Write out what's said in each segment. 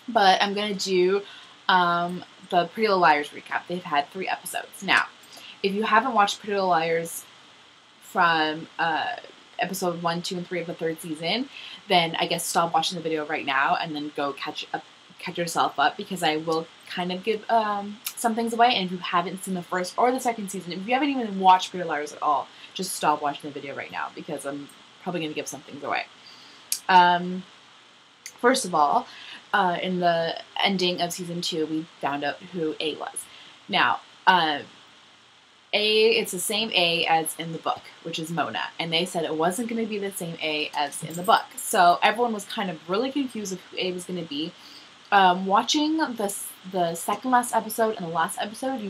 but I'm going to do the Pretty Little Liars recap. They've had 3 episodes. Now, if you haven't watched Pretty Little Liars from episode 1, 2, and 3 of the 3rd season, then I guess stop watching the video right now and then go catch yourself up, because I will kind of give some things away. And if you haven't seen the 1st or the 2nd season, if you haven't even watched Pretty Little Liars at all, just stop watching the video right now, because I'm probably going to give some things away. First of all, in the ending of season 2, we found out who A was. Now, it's the same A as in the book, which is Mona, and they said it wasn't going to be the same A as in the book. So everyone was kind of really confused of who A was going to be. Watching the second last episode and the last episode,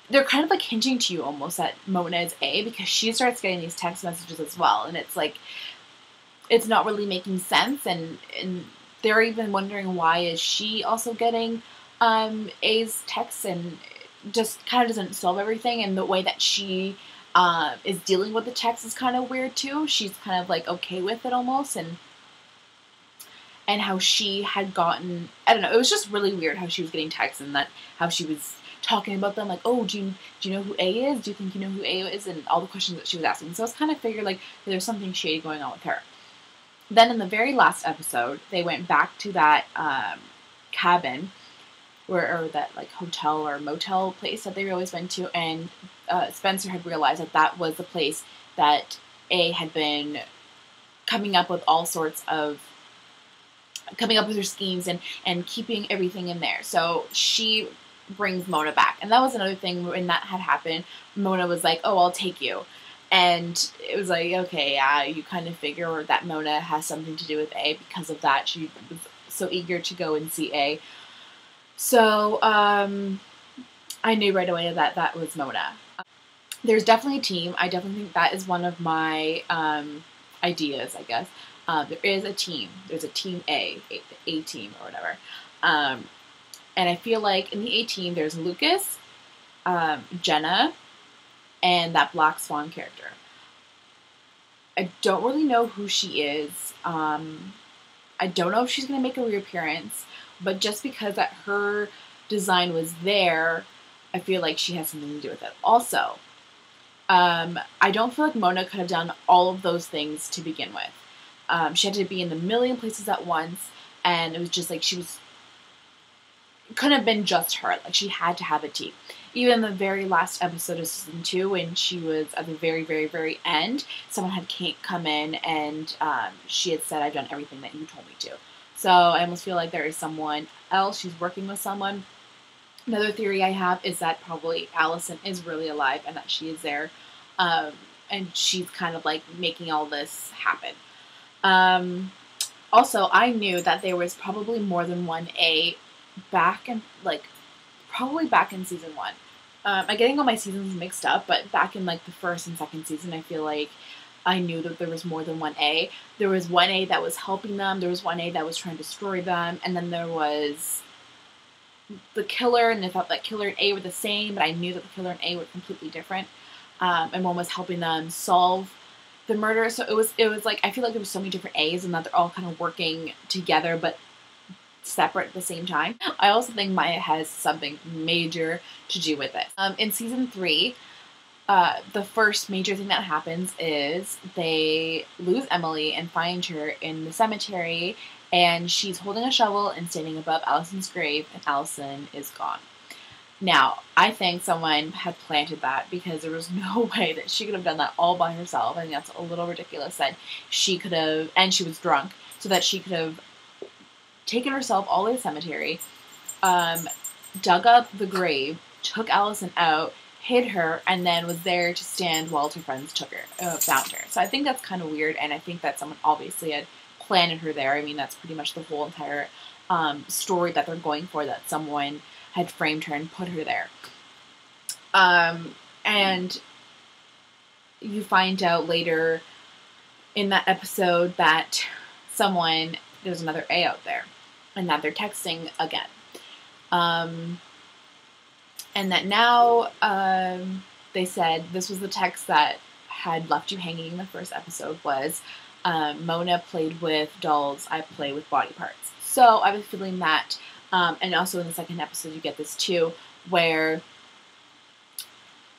they're kind of like hinting to you almost that Mona is A, because she starts getting these text messages as well, and it's like, it's not really making sense, and they're even wondering why is she also getting A's texts, and just kind of doesn't solve everything. And the way that she is dealing with the text is kind of weird too. She's kind of like okay with it almost, and how she had gotten, I don't know, it was just really weird how she was getting texts, and that how she was talking about them, like, oh, do you know who A is? Do you think you know who A is? And all the questions that she was asking. So I was kind of figured like there's something shady going on with her. Then in the very last episode, they went back to that cabin, or that like hotel or motel place that they always went to, and Spencer had realized that that was the place that A had been coming up with her schemes and keeping everything in there. So she brings Mona back, and that was another thing. When that had happened, Mona was like, oh, I'll take you. And it was like, okay, yeah, you kind of figure that Mona has something to do with A. Because of that, she was so eager to go and see A. So I knew right away that that was Mona. There's definitely a team. I definitely think that is one of my ideas, I guess. There is a team. There's a team A team or whatever. And I feel like in the A team, there's Lucas, Jenna, and that Black Swan character. I don't really know who she is. I don't know if she's going to make a reappearance, but just because that her design was there, I feel like she has something to do with it. Also, I don't feel like Mona could have done all of those things to begin with. She had to be in a million places at once, and it was just like couldn't have been just her. Like, she had to have a team. Even in the very last episode of season 2, when she was at the very, very, very end, someone had come in, and she had said, I've done everything that you told me to. So I almost feel like there is someone else. She's working with someone. Another theory I have is that probably Allison is really alive, and that she is there. And she's kind of like making all this happen. Also, I knew that there was probably more than one A probably back in season 1. I'm getting all my seasons mixed up, but back in like the 1st and 2nd season, I feel like I knew that there was more than one A. There was one A that was helping them, there was one A that was trying to destroy them, and then there was the killer, and I thought that killer and A were the same, but I knew that the killer and A were completely different. And one was helping them solve the murder. So it was like, I feel like there was so many different A's, and that they're all kind of working together, but separate at the same time. I also think Maya has something major to do with it. In season 3, the first major thing that happens is they lose Emily and find her in the cemetery, and she's holding a shovel and standing above Allison's grave, and Allison is gone. Now, I think someone had planted that, because there was no way that she could have done that all by herself. I think that's a little ridiculous that she could have, and she was drunk, so that she could have taken herself all the way to the cemetery, dug up the grave, took Allison out, hid her, and then was there to stand while her friends found her. So I think that's kind of weird, and I think that someone obviously had planted her there. I mean, that's pretty much the whole entire story that they're going for, that someone had framed her and put her there. And you find out later in that episode that there's another A out there, and that they're texting again. And that now they said this was the text that had left you hanging in the first episode was, Mona played with dolls, I play with body parts. So I have a feeling that, and also in the second episode you get this too, where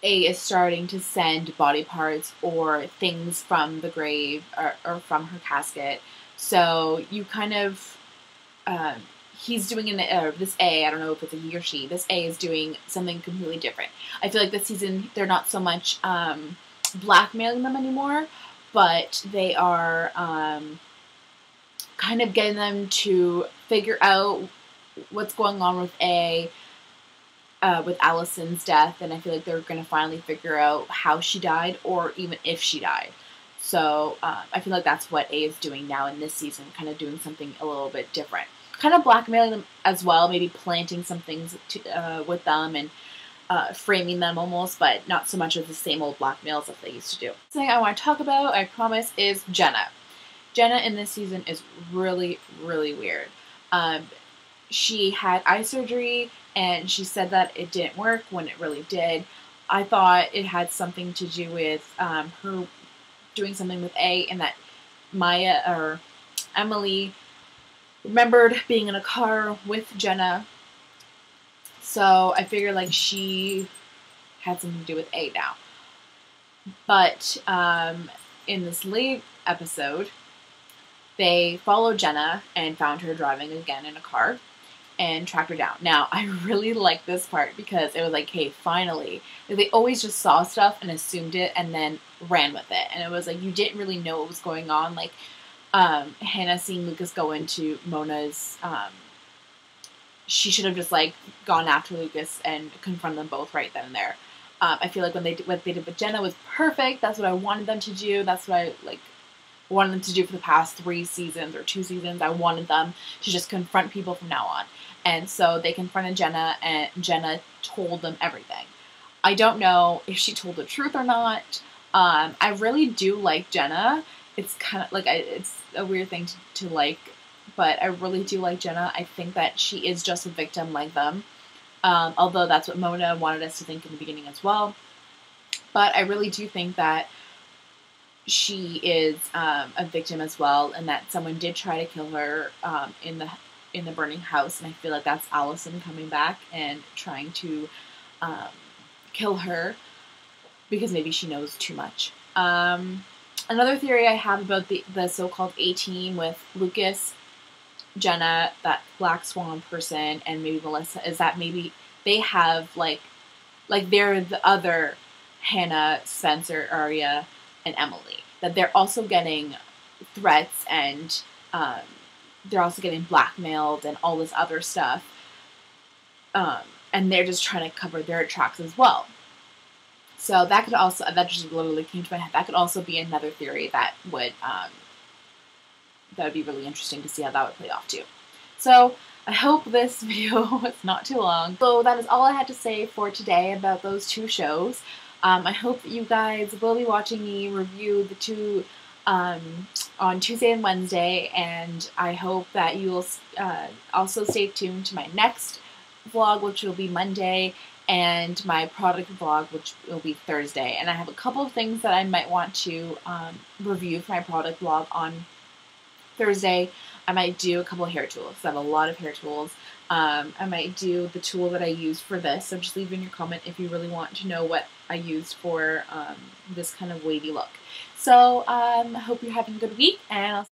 A is starting to send body parts or things from the grave or from her casket. So you kind of, he's doing this A, I don't know if it's a he or she, this A is doing something completely different. I feel like this season they're not so much blackmailing them anymore, but they are kind of getting them to figure out what's going on with A, with Allison's death, and I feel like they're going to finally figure out how she died, or even if she died. So I feel like that's what A is doing now in this season, kind of doing something a little bit different. Kind of blackmailing them as well, maybe planting some things with them and framing them almost, but not so much as the same old blackmails that they used to do. The thing I want to talk about, I promise, is Jenna. Jenna in this season is really, really weird. She had eye surgery, and she said that it didn't work when it really did. I thought it had something to do with her doing something with A, and that Maya or Emily remembered being in a car with Jenna. So I figured like she had something to do with A now. But in this late episode, they followed Jenna and found her driving again in a car and tracked her down. Now, I really like this part because it was like, hey, finally. They always just saw stuff and assumed it and then ran with it. And it was like, you didn't really know what was going on. Like, Hannah seeing Lucas go into Mona's, she should have just, like, gone after Lucas and confronted them both right then and there. I feel like what they did with Jenna was perfect. That's what I wanted them to do. That's what I, like, wanted them to do for the past 3 seasons or 2 seasons. I wanted them to just confront people from now on. And so they confronted Jenna, and Jenna told them everything. I don't know if she told the truth or not. I really do like Jenna. It's kind of like, it's a weird thing to like, but I really do like Jenna. I think that she is just a victim like them. Although that's what Mona wanted us to think in the beginning as well. But I really do think that she is a victim as well, and that someone did try to kill her in the burning house, and I feel like that's Allison coming back and trying to kill her because maybe she knows too much. Another theory I have about the so-called A-team with Lucas, Jenna, that Black Swan person, and maybe Melissa, is that maybe they have like they're the other Hannah, Spencer, Arya, and Emily. That they're also getting threats and they're also getting blackmailed and all this other stuff. And they're just trying to cover their tracks as well. So that could also, that just literally came to my head, that could also be another theory that would be really interesting to see how that would play off too. So I hope this video was not too long. So that is all I had to say for today about those 2 shows. I hope that you guys will be watching me review the 2 on Tuesday and Wednesday, and I hope that you will also stay tuned to my next vlog, which will be Monday, and my product vlog, which will be Thursday. And I have a couple of things that I might want to review for my product vlog on Thursday. I might do a couple of hair tools. I have a lot of hair tools. I might do the tool that I used for this, so just leave in your comment if you really want to know what I used for this kind of wavy look. So I hope you're having a good week, and I'll